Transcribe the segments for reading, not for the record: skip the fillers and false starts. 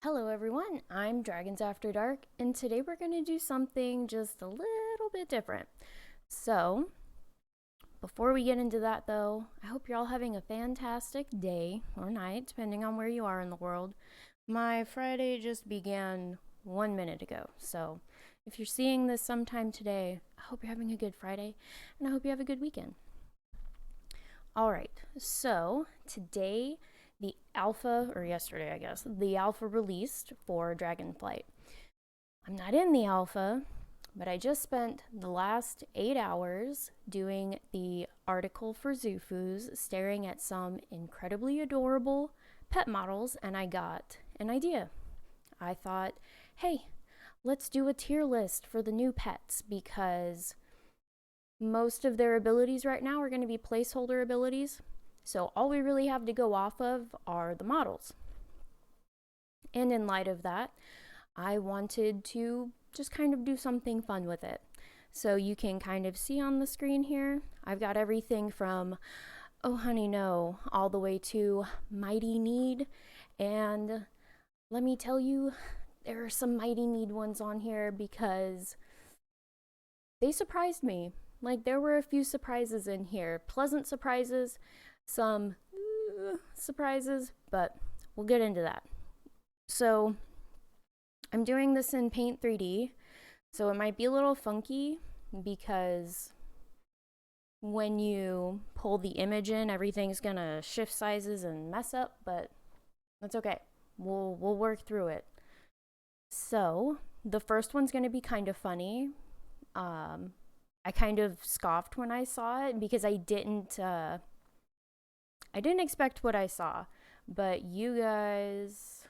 Hello everyone, I'm Dragons After Dark, and today we're going to do something just a little bit different. So, before we get into that though, I hope you're all having a fantastic day or night, depending on where you are in the world. My Friday just began 1 minute ago, so if you're seeing this sometime today, I hope you're having a good Friday, and I hope you have a good weekend. Alright, so today the alpha, or yesterday I guess, the alpha released for Dragonflight. I'm not in the alpha, but I just spent the last 8 hours doing the article for Zufus, staring at some incredibly adorable pet models, and I got an idea. I thought, hey, let's do a tier list for the new pets because most of their abilities right now are going to be placeholder abilities. So all we really have to go off of are the models. And in light of that, I wanted to just kind of do something fun with it. So you can kind of see on the screen here, I've got everything from Oh Honey No all the way to Mighty Need. And let me tell you, there are some Mighty Need ones on here because they surprised me. Like, there were a few surprises in here, pleasant surprises, some surprises, but we'll get into that. So, I'm doing this in Paint 3D, so it might be a little funky because when you pull the image in, everything's gonna shift sizes and mess up, but that's okay. We'll work through it. So, the first one's gonna be kind of funny. I kind of scoffed when I saw it because I didn't expect what I saw. But you guys,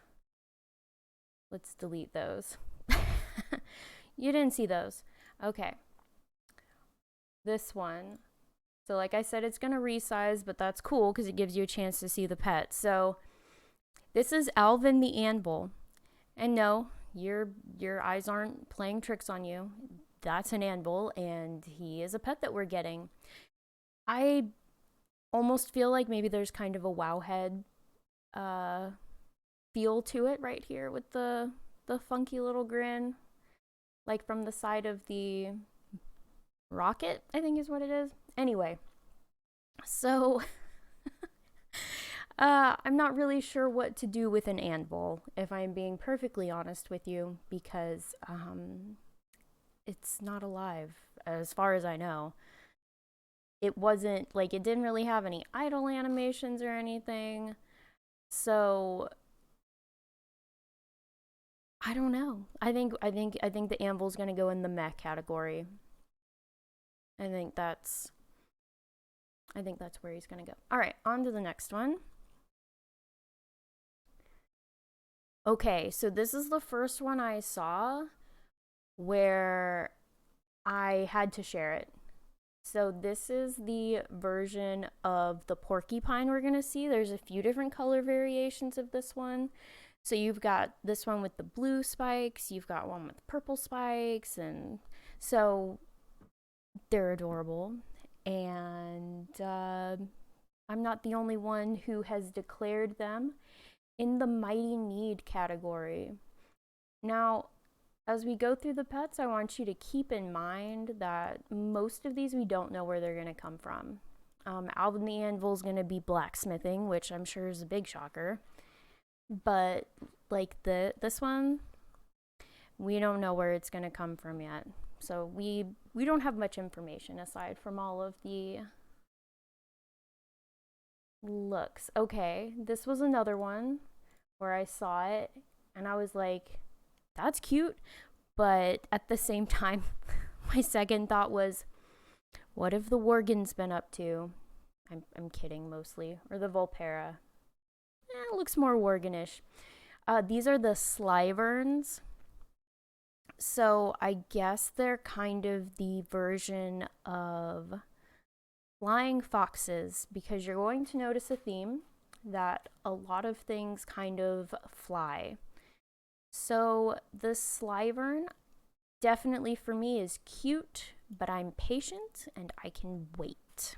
let's delete those. You didn't see those. Okay. This one. So like I said, it's going to resize, but that's cool because it gives you a chance to see the pet. So this is Alvin the Anvil. And no, your eyes aren't playing tricks on you. That's an anvil, and he is a pet that we're getting. I almost feel like maybe there's kind of a wow head feel to it right here with the funky little grin, like from the side of the rocket, I think is what it is. Anyway, so I'm not really sure what to do with an anvil, if I'm being perfectly honest with you, because it's not alive as far as I know. It wasn't like it didn't really have any idle animations or anything. So I don't know. I think the anvil's gonna go in the mech category. I think that's I think that's where he's gonna go. All right, on to the next one. Okay, so this is the first one I saw where I had to share it. So this is the version of the porcupine we're gonna see. There's a few different color variations of this one. So you've got this one with the blue spikes, you've got one with purple spikes, and so they're adorable. And I'm not the only one who has declared them in the Mighty Need category. Now, as we go through the pets, I want you to keep in mind that most of these we don't know where they're going to come from. Alvin the Anvil is going to be blacksmithing, which I'm sure is a big shocker. But like this one, we don't know where it's going to come from yet. So we don't have much information aside from all of the looks. Okay, this was another one where I saw it and I was like, that's cute. But at the same time, my second thought was, what have the Worgen's been up to? I'm kidding mostly. Or the Volpera. It looks more Worganish. These are the Slyverns. So I guess they're kind of the version of flying foxes because you're going to notice a theme that a lot of things kind of fly. So the Slyvern definitely for me is cute, but I'm patient and I can wait.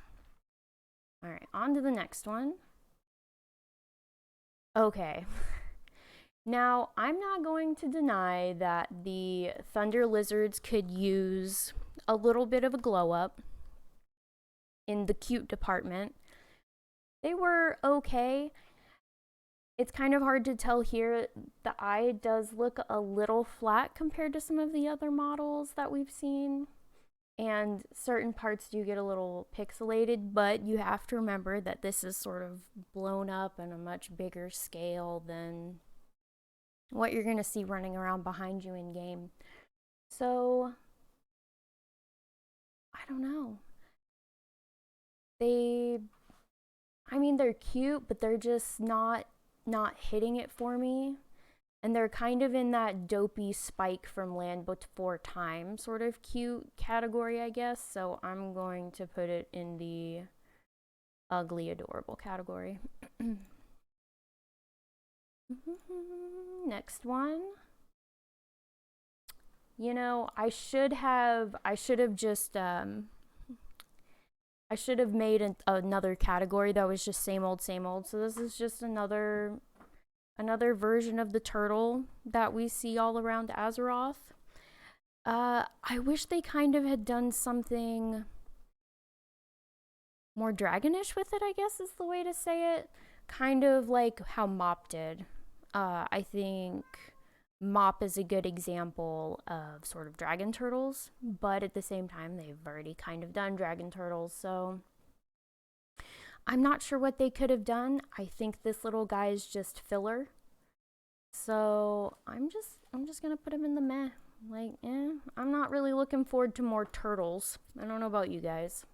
All right, on to the next one. Okay. Now, I'm not going to deny that the thunder lizards could use a little bit of a glow up in the cute department. They were okay. It's kind of hard to tell here. The eye does look a little flat compared to some of the other models that we've seen. And certain parts do get a little pixelated, but you have to remember that this is sort of blown up on a much bigger scale than what you're going to see running around behind you in game. So, I don't know. They're cute, but they're just not hitting it for me. And they're kind of in that dopey Spike from Land Before Time sort of cute category, I guess. So I'm going to put it in the ugly, adorable category. Next one. You know, I should have made another category that was just same old, same old. So this is just another version of the turtle that we see all around Azeroth. I wish they kind of had done something more dragonish with it, I guess is the way to say it. Kind of like how Mop did. I think Mop is a good example of sort of dragon turtles, but at the same time, they've already kind of done dragon turtles, so I'm not sure what they could have done. I think this little guy is just filler. So I'm just gonna put him in the meh. Like, I'm not really looking forward to more turtles. I don't know about you guys.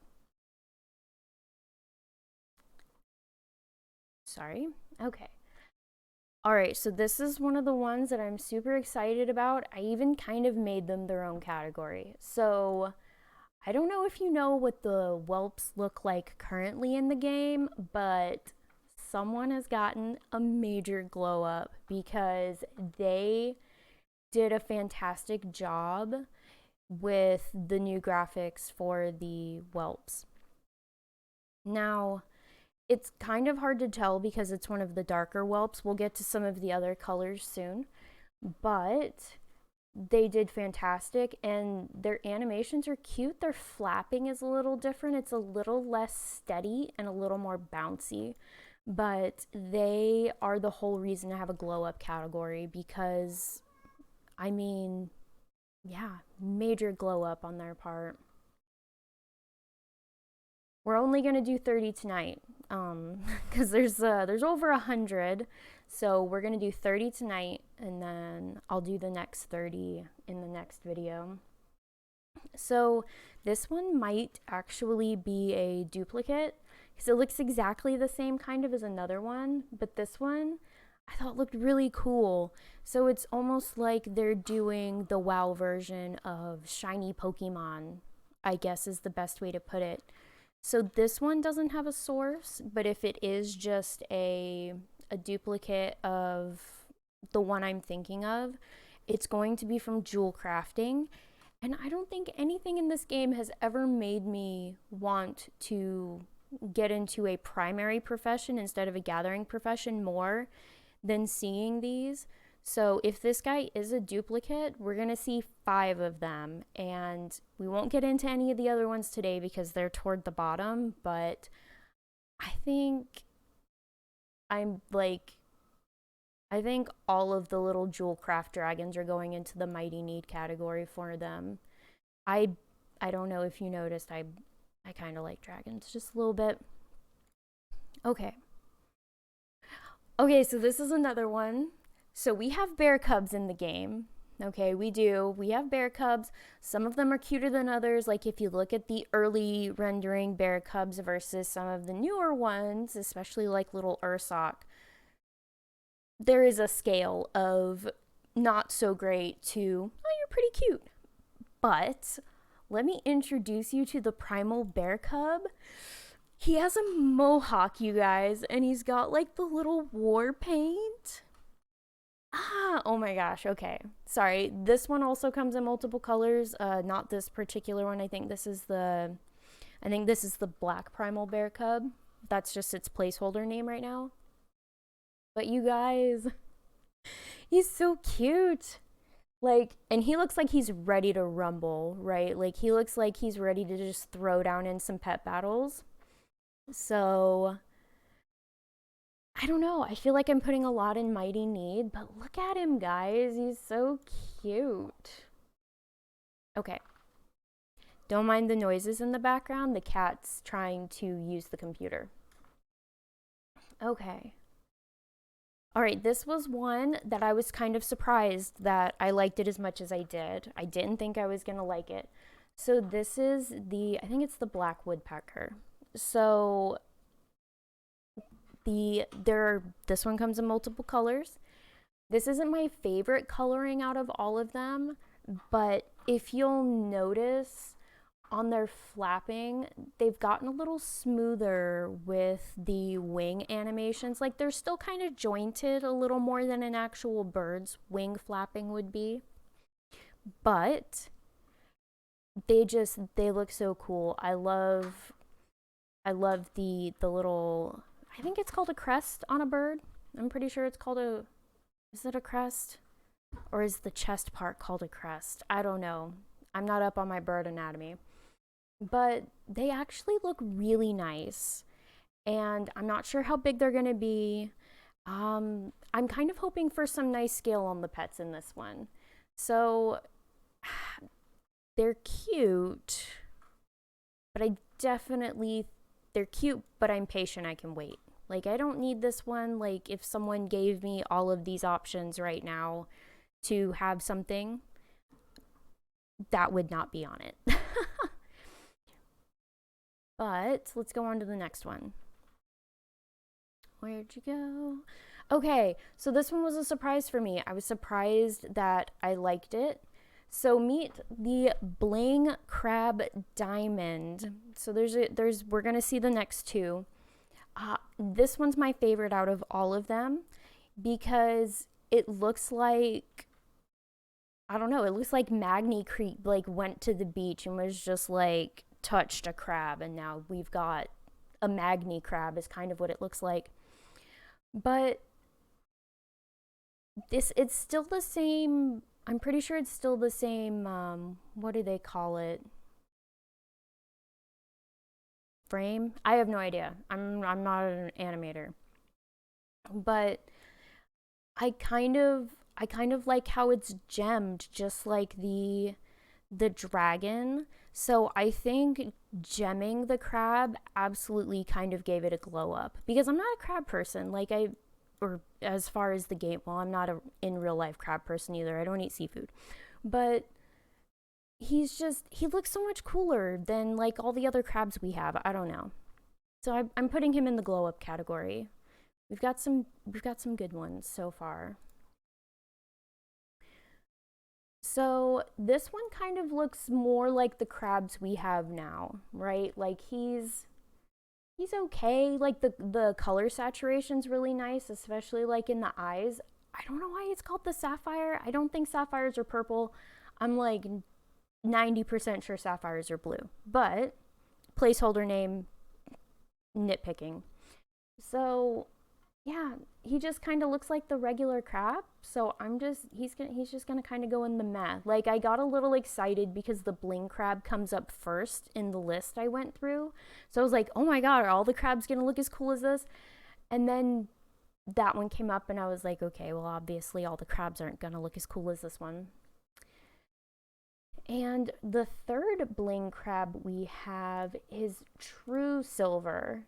Sorry. Okay. Alright, so this is one of the ones that I'm super excited about. I even kind of made them their own category. So I don't know if you know what the whelps look like currently in the game, but someone has gotten a major glow up because they did a fantastic job with the new graphics for the whelps. Now, it's kind of hard to tell because it's one of the darker whelps. We'll get to some of the other colors soon, but they did fantastic and their animations are cute. Their flapping is a little different. It's a little less steady and a little more bouncy, but they are the whole reason to have a glow up category because, yeah, major glow up on their part. We're only gonna do 30 tonight, because there's over 100, so we're gonna do 30 tonight, and then I'll do the next 30 in the next video. So this one might actually be a duplicate, because it looks exactly the same kind of as another one, but this one I thought looked really cool. So it's almost like they're doing the WoW version of shiny Pokemon, I guess is the best way to put it. So this one doesn't have a source, but if it is just a duplicate of the one I'm thinking of, it's going to be from Jewelcrafting. And I don't think anything in this game has ever made me want to get into a primary profession instead of a gathering profession more than seeing these. So if this guy is a duplicate, we're going to see 5 of them. And we won't get into any of the other ones today because they're toward the bottom. But I think I think all of the little Jewelcraft dragons are going into the mighty need category for them. I don't know if you noticed, I kind of like dragons just a little bit. Okay. Okay, so this is another one. So we have bear cubs in the game. Okay, we do. We have bear cubs. Some of them are cuter than others. Like if you look at the early rendering bear cubs versus some of the newer ones, especially like little Ursoc, there is a scale of not so great to, oh, you're pretty cute. But let me introduce you to the primal bear cub. He has a mohawk, you guys, and he's got like the little war paint. Oh my gosh, okay. Sorry, this one also comes in multiple colors. Not this particular one. I think this is the black primal bear cub. That's just its placeholder name right now. But you guys, He's so cute. Like, and he looks like he's ready to rumble, right? Like, he looks like he's ready to just throw down in some pet battles. So, I don't know. I feel like I'm putting a lot in Mighty Need, but look at him, guys. He's so cute. Okay. Don't mind the noises in the background. The cat's trying to use the computer. Okay. All right, this was one that I was kind of surprised that I liked it as much as I did. I didn't think I was going to like it. So this is I think it's the black woodpecker. So this one comes in multiple colors. This isn't my favorite coloring out of all of them, but if you'll notice on their flapping, they've gotten a little smoother with the wing animations. Like, they're still kind of jointed a little more than an actual bird's wing flapping would be, but they look so cool. I love the little, I think it's called a crest on a bird. I'm pretty sure it's called is it a crest? Or is the chest part called a crest? I don't know. I'm not up on my bird anatomy. But they actually look really nice. And I'm not sure how big they're going to be. I'm kind of hoping for some nice scale on the pets in this one. So they're cute, but they're cute, but I'm patient. I can wait. Like, I don't need this one. Like, if someone gave me all of these options right now to have something, that would not be on it. But let's go on to the next one. Where'd you go? Okay, so this one was a surprise for me. I was surprised that I liked it. So meet the Bling Crab Diamond. So we're gonna see the next two. This one's my favorite out of all of them because it looks like, I don't know, it looks like Magni Creek like went to the beach and was just like touched a crab, and now we've got a Magni crab is kind of what it looks like. But it's still the same. I'm pretty sure it's still the same, what do they call it? Frame? I have no idea. I'm not an animator. But I kind of like how it's gemmed just like the dragon. So I think gemming the crab absolutely kind of gave it a glow up, because I'm not a crab person. Or as far as the game, well, I'm not a in real life crab person either. I don't eat seafood. But he looks so much cooler than like all the other crabs we have. I don't know. So I'm putting him in the glow up category. We've got some good ones so far. So this one kind of looks more like the crabs we have now, right? Like he's okay. Like the color saturation's really nice, especially like in the eyes. I don't know why it's called the sapphire. I don't think sapphires are purple. I'm like 90% sure sapphires are blue, but placeholder name, nitpicking. So yeah, he just kind of looks like the regular crab. So he's just gonna kind of go in the meh. Like, I got a little excited because the bling crab comes up first in the list I went through. So I was like, oh my god, are all the crabs gonna look as cool as this? And then that one came up and I was like, okay, well, obviously all the crabs aren't gonna look as cool as this one. And the third bling crab we have is True Silver.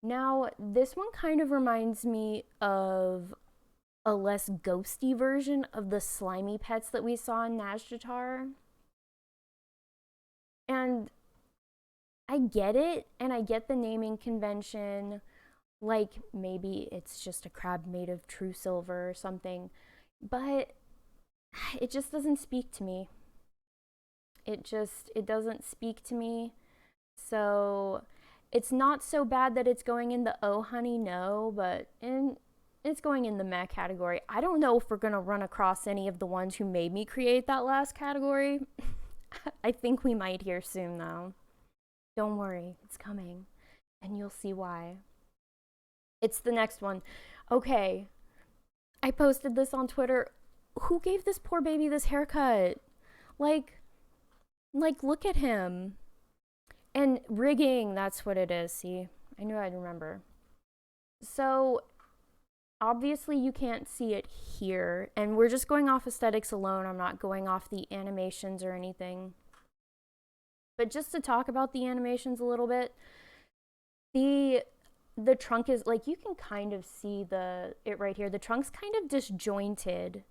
Now, this one kind of reminds me of a less ghosty version of the slimy pets that we saw in Nazjatar. And I get it, and I get the naming convention. Like, maybe it's just a crab made of true silver or something. But it just doesn't speak to me. It doesn't speak to me. So it's not so bad that it's going in the oh honey no, but it's going in the meh category. I don't know if we're gonna run across any of the ones who made me create that last category. I think we might here soon though. Don't worry, it's coming, and you'll see why. It's the next one. Okay, I posted this on Twitter who gave this poor baby this haircut? Like, look at him. And rigging, that's what it is. See, I knew I'd remember. So obviously you can't see it here, and we're just going off aesthetics alone. I'm not going off the animations or anything. But just to talk about the animations a little bit, the trunk is like, you can kind of see it right here. The trunk's kind of disjointed.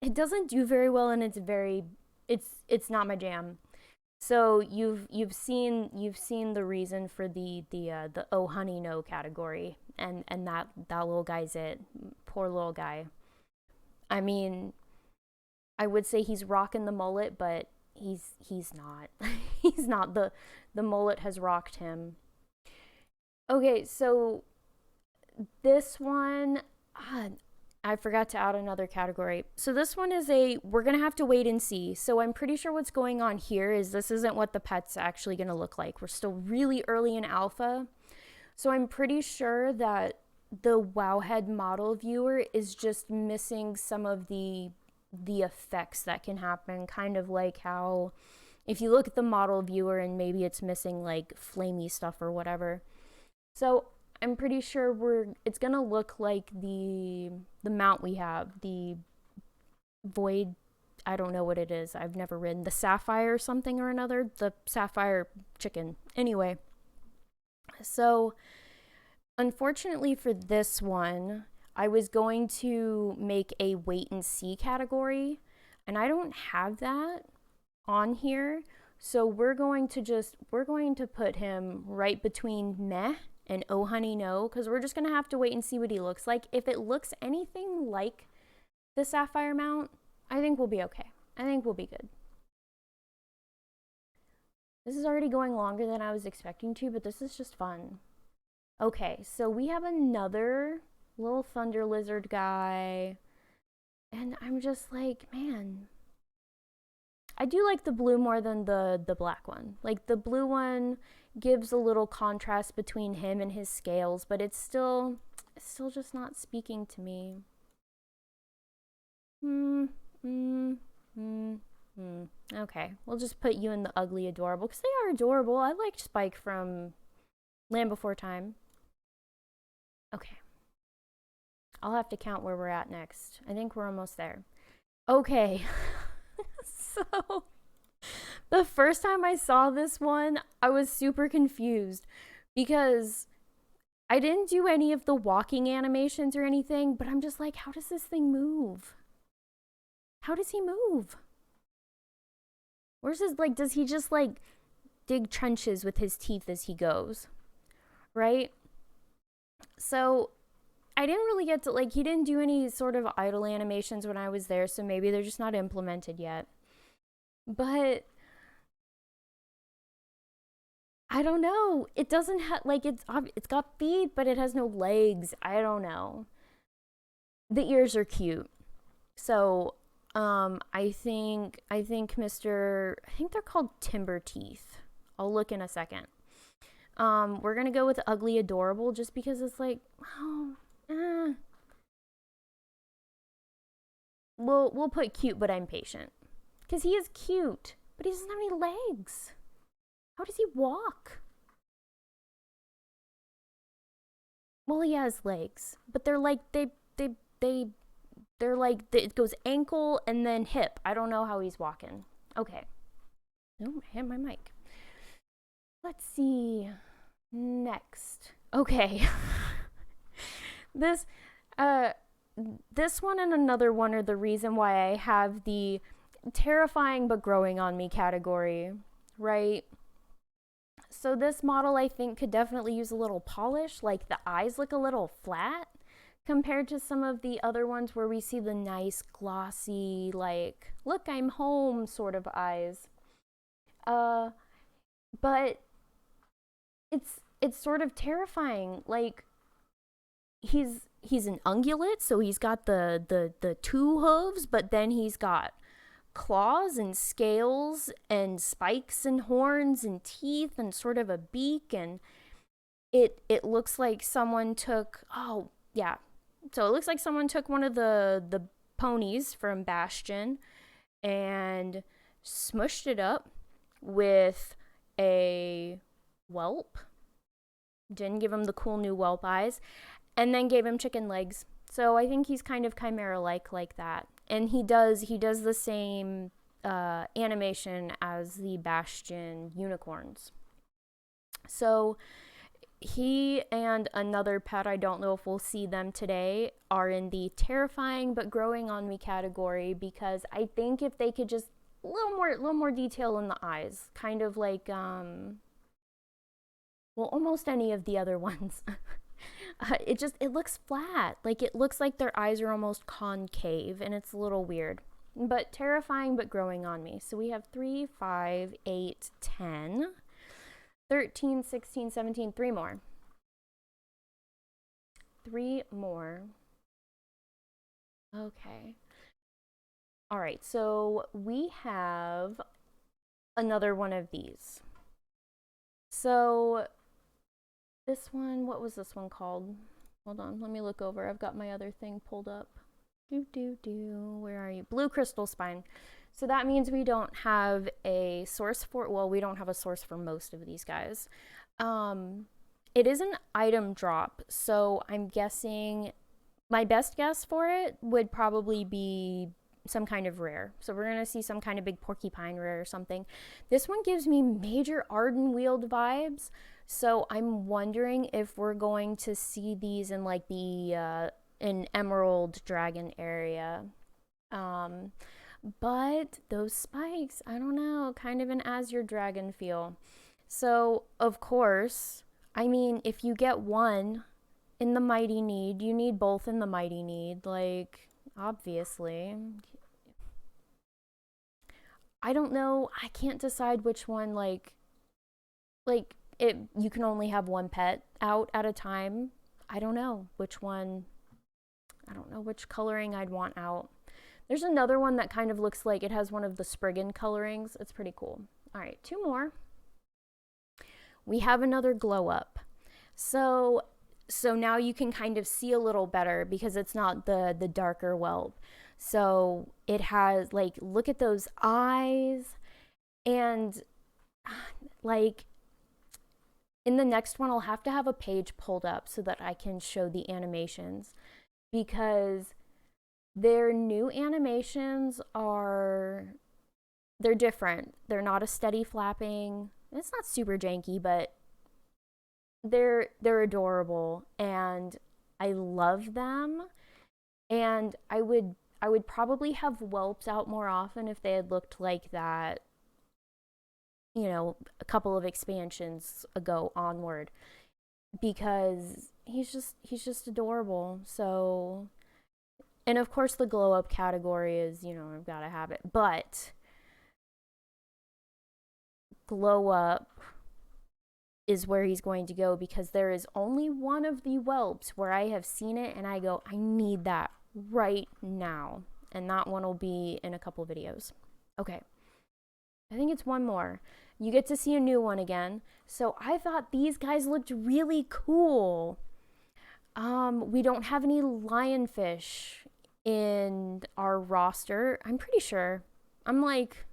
It doesn't do very well, and it's not my jam. So you've seen the reason for the oh honey no category, and that little guy's it. Poor little guy. I mean, I would say he's rocking the mullet, but he's not. He's not. The mullet has rocked him. Okay, so this one, I forgot to add another category. So this one is we're gonna have to wait and see. So I'm pretty sure what's going on here is this isn't what the pet's actually gonna look like. We're still really early in alpha. So I'm pretty sure that the Wowhead model viewer is just missing some of the effects that can happen, kind of like how if you look at the model viewer and maybe it's missing like flamey stuff or whatever. So I'm pretty sure it's gonna look like the mount we have, the Void, I don't know what it is, I've never ridden, the Sapphire something or another, the Sapphire chicken. Anyway, so unfortunately for this one, I was going to make a wait and see category, and I don't have that on here. So we're going to put him right between meh and oh honey no, because we're just going to have to wait and see what he looks like. If it looks anything like the Sapphire mount, I think we'll be okay. I think we'll be good. This is already going longer than I was expecting to, but this is just fun. Okay, so we have another little thunder lizard guy, and I'm just like, man, I do like the blue more than the black one. Like, the blue one gives a little contrast between him and his scales, but it's still just not speaking to me. Okay, we'll just put you in the ugly adorable, because they are adorable. I liked Spike from Land Before Time. Okay, I'll have to count where we're at next. I think we're almost there. Okay. So the first time I saw this one, I was super confused because I didn't do any of the walking animations or anything, but I'm just like, how does this thing move? How does he move? Where's his, like, does he just like dig trenches with his teeth as he goes? Right? So I didn't really get to, like, he didn't do any sort of idle animations when I was there, so maybe they're just not implemented yet. But I don't know. It doesn't have, like, it's got feet, but it has no legs. I don't know. The ears are cute. So, I think they're called timber teeth. I'll look in a second. We're gonna go with ugly adorable just because it's like, we'll put cute, but I'm patient. Because he is cute, but he doesn't have any legs. How does he walk? Well, he has legs, but they're like, they're like, it goes ankle and then hip. I don't know how he's walking. Okay. Oh, I hit my mic. Let's see. Next. Okay. This one and another one are the reason why I have the terrifying but growing on me category, right? So this model, I think, could definitely use a little polish. Like, the eyes look a little flat compared to some of the other ones where we see the nice glossy, like, look, I'm home sort of eyes. But it's sort of terrifying. Like, he's an ungulate, so he's got the two hooves, but then he's got claws and scales and spikes and horns and teeth and sort of a beak, and it looks like someone took, yeah. So it looks like someone took one of the ponies from Bastion and smushed it up with a whelp. Didn't give him the cool new whelp eyes, and then gave him chicken legs. So I think he's kind of chimera like that. And he does the same animation as the Bastion unicorns. So he and another pet, I don't know if we'll see them today, are in the terrifying but growing on me category, because I think if they could just a little more detail in the eyes, kind of like well, almost any of the other ones. It looks flat, like it looks like their eyes are almost concave, and it's a little weird, but terrifying but growing on me. So we have 3, 5, 8, 10, 13, 16, 17, 3 more. 3 more. Okay. All right, so we have another one of these. So this one, what was this one called? Hold on, let me look over. I've got my other thing pulled up. Where are you? Blue crystal spine. So that means we don't have a source for, well, we don't have a source for most of these guys. It is an item drop, so I'm guessing, my best guess for it would probably be some kind of rare. So we're gonna see some kind of big porcupine rare or something. This one gives me major Arden Wield vibes, so I'm wondering if we're going to see these in like the an Emerald Dragon area. But those spikes, I don't know, kind of an Azure Dragon feel. So of course, I mean, if you get one in the Mighty Need, you need both in the Mighty Need, like, obviously. I don't know, I can't decide which one, like it, you can only have one pet out at a time. I don't know which one, I don't know which coloring I'd want out. There's another one that kind of looks like it has one of the Spriggan colorings. It's pretty cool. All right, 2 more. We have another glow up. So now you can kind of see a little better because it's not the darker whelp. So it has, like, look at those eyes, and like in the next one I'll have to have a page pulled up so that I can show the animations, because their new animations they're different. They're not a steady flapping. It's not super janky, but they're adorable and I love them. And I would probably have whelps out more often if they had looked like that, you know, a couple of expansions ago onward, because he's just adorable. So, and of course the glow up category is, you know, I've got to have it, but glow up is where he's going to go, because there is only one of the whelps where I have seen it and I go, I need that right now. And that one will be in a couple videos. Okay. I think it's one more. You get to see a new one again. So I thought these guys looked really cool. We don't have any lionfish in our roster. I'm pretty sure. I'm like,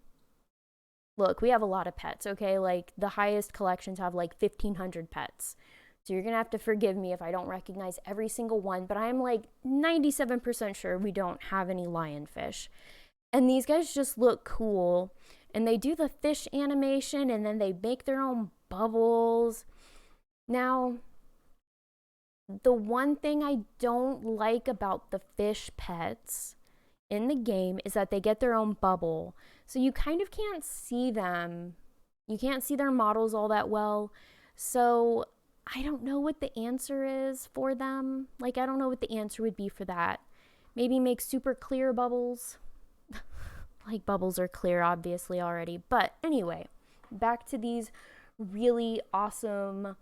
look, we have a lot of pets, okay? Like, the highest collections have like 1,500 pets. So you're gonna have to forgive me if I don't recognize every single one, but I'm like 97% sure we don't have any lionfish. And these guys just look cool. And they do the fish animation, and then they make their own bubbles. Now, the one thing I don't like about the fish pets in the game is that they get their own bubble. So you kind of can't see them. You can't see their models all that well. So I don't know what the answer is for them. Like, I don't know what the answer would be for that. Maybe make super clear bubbles. Like, bubbles are clear, obviously, already. But anyway, back to these really awesome,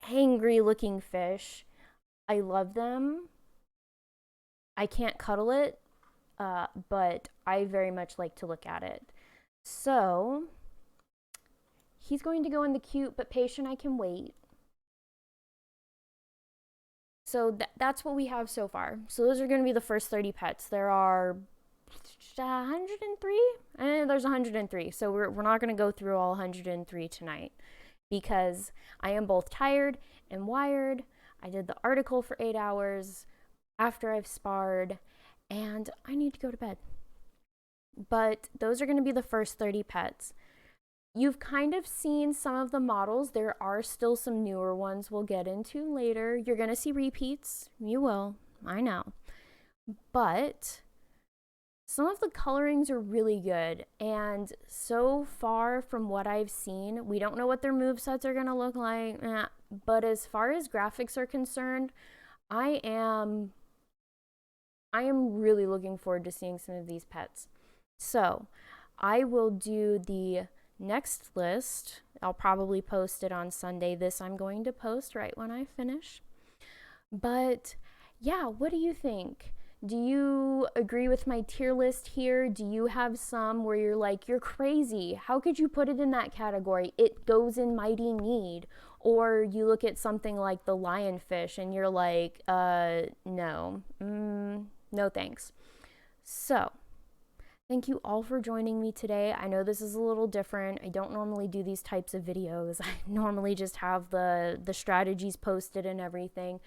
angry-looking fish. I love them. I can't cuddle it, but I very much like to look at it. So, he's going to go in the cute but patient I can wait. So that's what we have so far. So those are going to be the first 30 pets. There are 103? There's 103. So we're not going to go through all 103 tonight because I am both tired and wired. I did the article for 8 hours after I've sparred, and I need to go to bed. But those are going to be the first 30 pets. You've kind of seen some of the models. There are still some newer ones we'll get into later. You're going to see repeats. You will. I know. But some of the colorings are really good. And so far from what I've seen, we don't know what their movesets are going to look like. But as far as graphics are concerned, I am really looking forward to seeing some of these pets. So I will do the next list. I'll probably post it on Sunday. This I'm going to post right when I finish. But yeah, what do you think? Do you agree with my tier list here? Do you have some where you're like, you're crazy? How could you put it in that category? It goes in mighty need. Or you look at something like the lionfish and you're like, no, no thanks. So thank you all for joining me today. I know this is a little different. I don't normally do these types of videos. I normally just have the strategies posted and everything.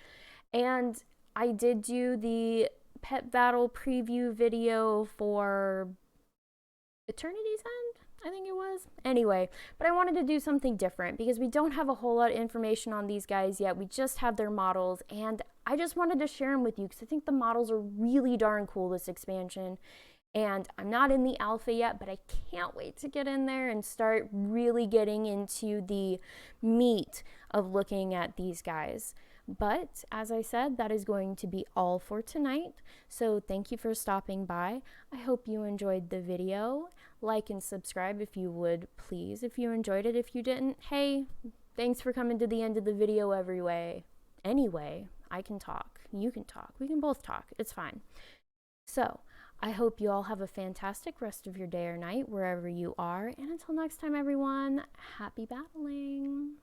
And I did do the pet battle preview video for Eternity's End, I think it was. Anyway, but I wanted to do something different because we don't have a whole lot of information on these guys yet. We just have their models, and I just wanted to share them with you because I think the models are really darn cool this expansion. And I'm not in the alpha yet, but I can't wait to get in there and start really getting into the meat of looking at these guys. But as I said, that is going to be all for tonight. So thank you for stopping by. I hope you enjoyed the video. Like and subscribe if you would, please, if you enjoyed it. If you didn't, hey, thanks for coming to the end of the video Anyway, I can talk. You can talk. We can both talk. It's fine. So I hope you all have a fantastic rest of your day or night, wherever you are. And until next time, everyone, happy battling.